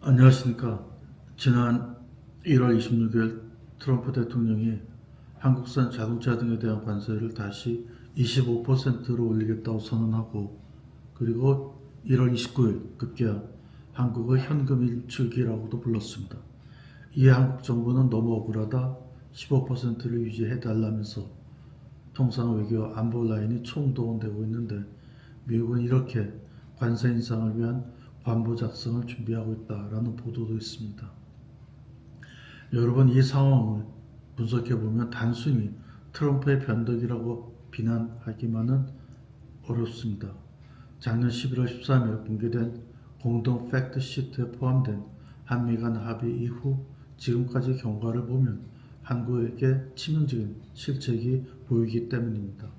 안녕하십니까. 지난 1월 26일 트럼프 대통령이 한국산 자동차 등에 대한 관세를 다시 25%로 올리겠다고 선언하고, 그리고 1월 29일 급기야 한국의 현금 일축이라고도 불렀습니다. 이에 한국 정부는 너무 억울하다, 15%를 유지해달라면서 통상 외교 안보 라인이 총동원되고 있는데, 미국은 이렇게 관세 인상을 위한 관보 작성을 준비하고 있다라는 보도도 있습니다. 여러분, 이 상황을 분석해보면 단순히 트럼프의 변덕이라고 비난하기만은 어렵습니다. 작년 11월 13일 공개된 공동 팩트 시트에 포함된 한미 간 합의 이후 지금까지 경과를 보면 한국에게 치명적인 실책이 보이기 때문입니다.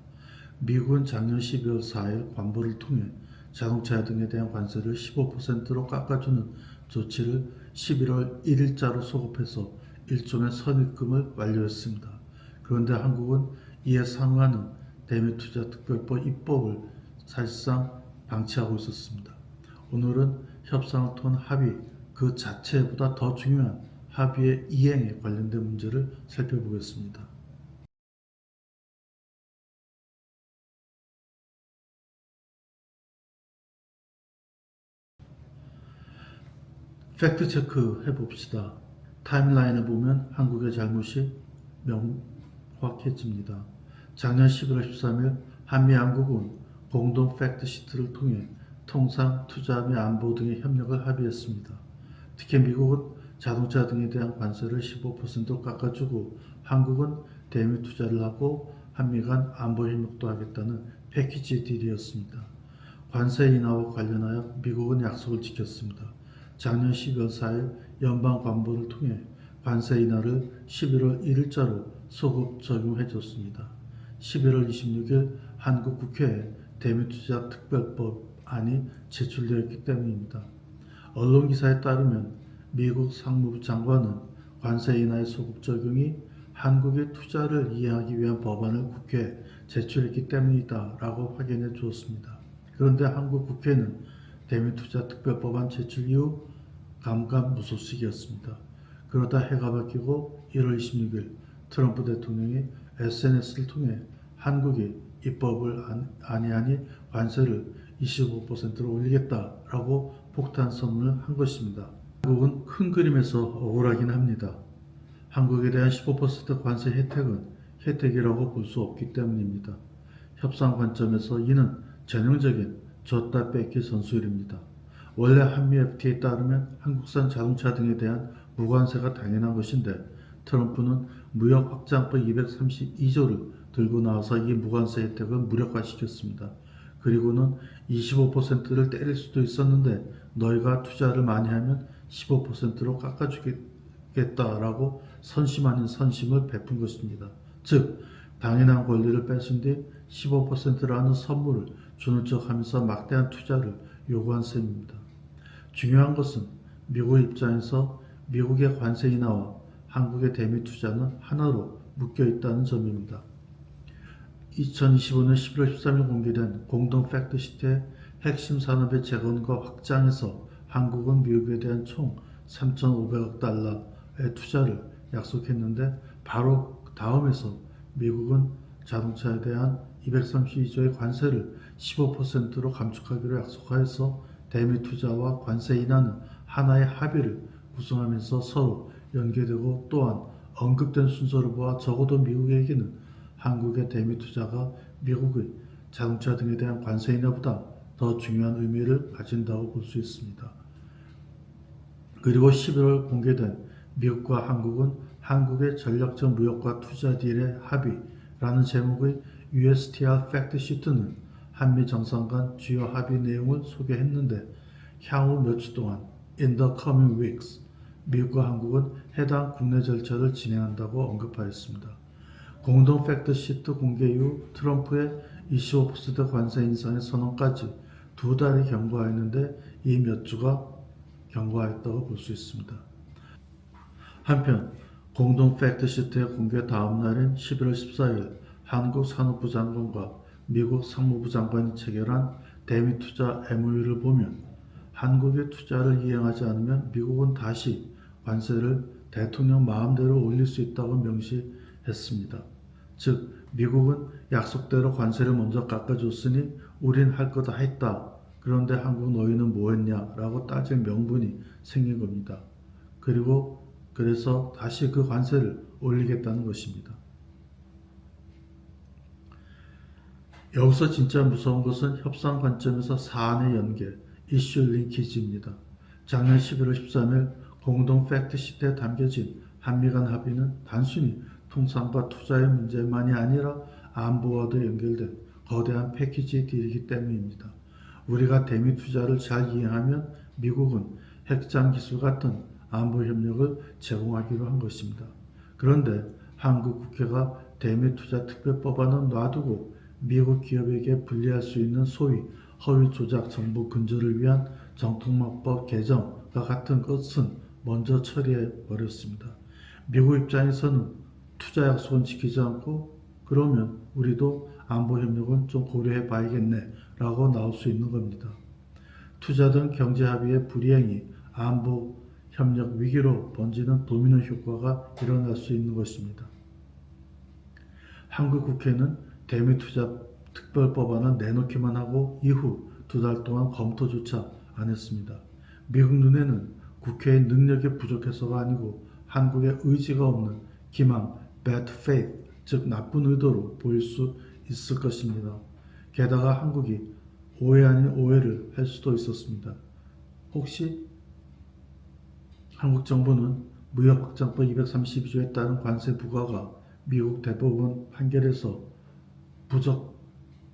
미국은 작년 12월 4일 관보를 통해 자동차 등에 대한 관세를 15%로 깎아주는 조치를 11월 1일자로 소급해서 일종의 선입금을 완료했습니다. 그런데 한국은 이에 상응하는 대미투자특별법 입법을 사실상 방치하고 있었습니다. 오늘은 협상을 통한 합의 그 자체보다 더 중요한 합의의 이행에 관련된 문제를 살펴보겠습니다. 팩트 체크 해봅시다. 타임라인을 보면 한국의 잘못이 명확해집니다. 작년 11월 13일 한미양국은 공동 팩트 시트를 통해 통상, 투자 및 안보 등의 협력을 합의했습니다. 특히 미국은 자동차 등에 대한 관세를 15% 깎아주고 한국은 대미 투자를 하고 한미 간 안보 협력도 하겠다는 패키지 딜이었습니다. 관세 인하와 관련하여 미국은 약속을 지켰습니다. 작년 12월 4일 연방 관보를 통해 관세 인하를 11월 1일자로 소급 적용해줬습니다. 11월 26일 한국 국회에 대미투자 특별법안이 제출되었기 때문입니다. 언론 기사에 따르면 미국 상무부 장관은 관세 인하의 소급 적용이 한국의 투자를 이해하기 위한 법안을 국회에 제출했기 때문이다 라고 확인해 주었습니다. 그런데 한국 국회는 대미투자 특별법안 제출 이후 감감무소식이었습니다. 그러다 해가 바뀌고 1월 26일 트럼프 대통령이 SNS를 통해 한국이 입법을 안해하니 관세를 25%로 올리겠다라고 폭탄 선언을 한 것입니다. 한국은 큰 그림에서 억울하긴 합니다. 한국에 대한 15% 관세 혜택은 혜택이라고 볼 수 없기 때문입니다. 협상 관점에서 이는 전형적인 줬다 뺏기 전술입니다. 원래 한미 FTA에 따르면 한국산 자동차 등에 대한 무관세가 당연한 것인데 트럼프는 무역 확장법 232조를 들고 나와서 이 무관세 혜택을 무력화시켰습니다. 그리고는 25%를 때릴 수도 있었는데 너희가 투자를 많이 하면 15%로 깎아주겠다라고 선심 아닌 선심을 베푼 것입니다. 즉 당연한 권리를 뺏은 뒤 15%라는 선물을 주는 척 하면서 막대한 투자를 요구한 셈입니다. 중요한 것은 미국 입장에서 미국의 관세 인하와 한국의 대미 투자는 하나로 묶여 있다는 점입니다. 2025년 11월 13일 공개된 공동 팩트 시트의 핵심 산업의 재건과 확장에서 한국은 미국에 대한 총 3,500억 달러의 투자를 약속했는데 바로 다음에서 미국은 자동차에 대한 232조의 관세를 15%로 감축하기로 약속하여서 대미 투자와 관세 인하는 하나의 합의를 구성하면서 서로 연계되고 또한 언급된 순서를 보아 적어도 미국에게는 한국의 대미 투자가 미국의 자동차 등에 대한 관세 인하보다 더 중요한 의미를 가진다고 볼 수 있습니다. 그리고 11월 공개된 미국과 한국은 한국의 전략적 무역과 투자 딜의 합의라는 제목의 USTR 팩트 시트는 한미 정상 간 주요 합의 내용을 소개했는데 향후 몇 주 동안 in the coming weeks 미국과 한국은 해당 국내 절차를 진행한다고 언급하였습니다. 공동 팩트 시트 공개 이후 트럼프의 25% 관세 인상의 선언까지 두 달이 경과했는데 이 몇 주가 경과했다고 볼 수 있습니다. 한편 공동 팩트 시트의 공개 다음 날인 11월 14일 한국 산업부 장관과 미국 상무부 장관이 체결한 대미 투자 MOU를 보면 한국의 투자를 이행하지 않으면 미국은 다시 관세를 대통령 마음대로 올릴 수 있다고 명시했습니다. 즉 미국은 약속대로 관세를 먼저 깎아줬으니 우린 할 거 다 했다. 그런데 한국 너희는 뭐 했냐라고 따질 명분이 생긴 겁니다. 그래서 다시 그 관세를 올리겠다는 것입니다. 여기서 진짜 무서운 것은 협상 관점에서 사안의 연계, 이슈 링키지입니다. 작년 11월 13일 공동 팩트시트에 담겨진 한미 간 합의는 단순히 통상과 투자의 문제만이 아니라 안보와도 연결된 거대한 패키지 딜이기 때문입니다. 우리가 대미 투자를 잘 이행하면 미국은 핵잠 기술 같은 안보 협력을 제공하기로 한 것입니다. 그런데 한국 국회가 대미 투자 특별법안은 놔두고 미국 기업에게 불리할 수 있는 소위 허위 조작 정보 근절을 위한 정통망법 개정과 같은 것은 먼저 처리해 버렸습니다. 미국 입장에서는 투자 약속은 지키지 않고 그러면 우리도 안보 협력은 좀 고려해 봐야겠네 라고 나올 수 있는 겁니다. 투자 등 경제 합의의 불이행이 안보 협력 위기로 번지는 도미노 효과가 일어날 수 있는 것입니다. 한국 국회는 대미 투자 특별법안을 내놓기만 하고 이후 2달 동안 검토조차 안 했습니다. 미국 눈에는 국회의 능력이 부족해서가 아니고 한국의 의지가 없는 기망, bad faith, 즉 나쁜 의도로 보일 수 있을 것입니다. 게다가 한국이 오해 아닌 오해를 할 수도 있었습니다. 혹시 한국 정부는 무역확장법 232조에 따른 관세 부과가 미국 대법원 판결에서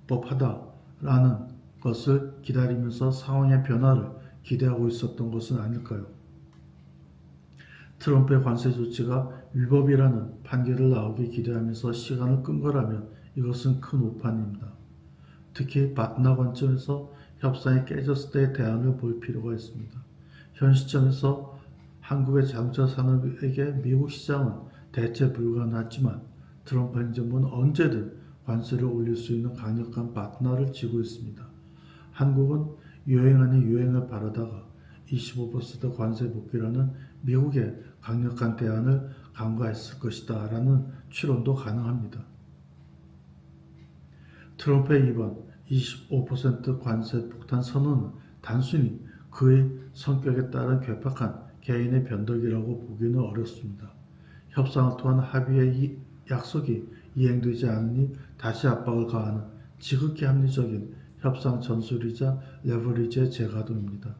부적법하다라는 것을 기다리면서 상황의 변화를 기대하고 있었던 것은 아닐까요? 트럼프의 관세 조치가 위법이라는 판결을 나오길 기대하면서 시간을 끈 거라면 이것은 큰 오판입니다. 특히 바트나 관점에서 협상이 깨졌을 때의 대안을 볼 필요가 있습니다. 현 시점에서 한국의 자동차 산업에게 미국 시장은 대체 불가능하지만 트럼프 행정부는 언제든 관세를 올릴 수 있는 강력한 바트나를 쥐고 있습니다. 한국은 유행 아닌 유행을 바라다가 25% 관세 복귀라는 미국의 강력한 대안을 간과했을 것이다 라는 추론도 가능합니다. 트럼프의 이번 25% 관세 폭탄 선언은 단순히 그의 성격에 따른 괴팍한 개인의 변덕이라고 보기는 어렵습니다. 협상을 통한 합의의 약속이 이행되지 않으니 다시 압박을 가하는 지극히 합리적인 협상 전술이자 레버리지의 재가동입니다.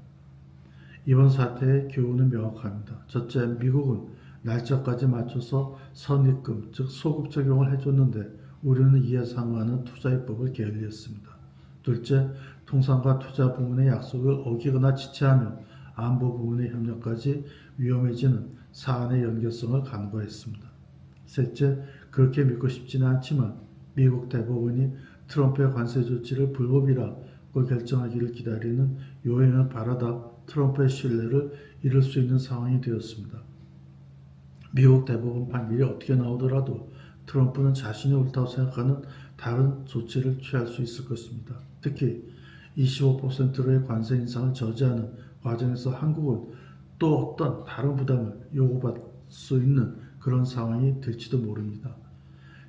이번 사태의 교훈은 명확합니다. 첫째, 미국은 날짜까지 맞춰서 선입금, 즉 소급 적용을 해줬는데 우리는 이에 상응하는 투자입법을 게을리했습니다. 둘째, 통상과 투자 부문의 약속을 어기거나 지체하면 안보 부문의 협력까지 위험해지는 사안의 연결성을 간과했습니다. 셋째, 그렇게 믿고 싶지는 않지만 미국 대법원이 트럼프의 관세 조치를 불법이라고 결정하기를 기다리는 요행을 바라다 트럼프의 신뢰를 잃을 수 있는 상황이 되었습니다. 미국 대법원 판결이 어떻게 나오더라도 트럼프는 자신이 옳다고 생각하는 다른 조치를 취할 수 있을 것입니다. 특히 25%로의 관세 인상을 저지하는 과정에서 한국은 또 어떤 다른 부담을 요구받을 수 있는 그런 상황이 될지도 모릅니다.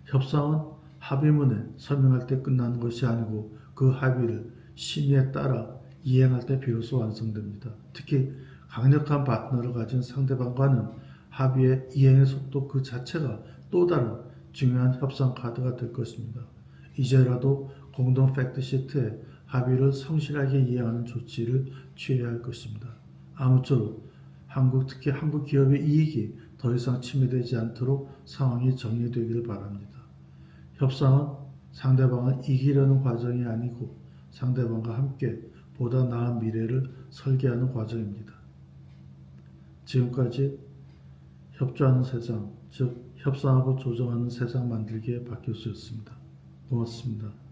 협상은 합의문에 서명할 때 끝나는 것이 아니고 그 합의를 심의에 따라 이행할 때 비로소 완성됩니다. 특히 강력한 파트너를 가진 상대방과는 합의의 이행의 속도 그 자체가 또 다른 중요한 협상 카드가 될 것입니다. 이제라도 공동 팩트시트에 합의를 성실하게 이행하는 조치를 취해야 할 것입니다. 아무쪼록 특히 한국 기업의 이익이 더 이상 침해되지 않도록 상황이 정리되기를 바랍니다. 협상은 상대방을 이기려는 과정이 아니고 상대방과 함께 보다 나은 미래를 설계하는 과정입니다. 지금까지 협조하는 세상, 즉 협상하고 조정하는 세상 만들기의 박 교수였습니다. 고맙습니다.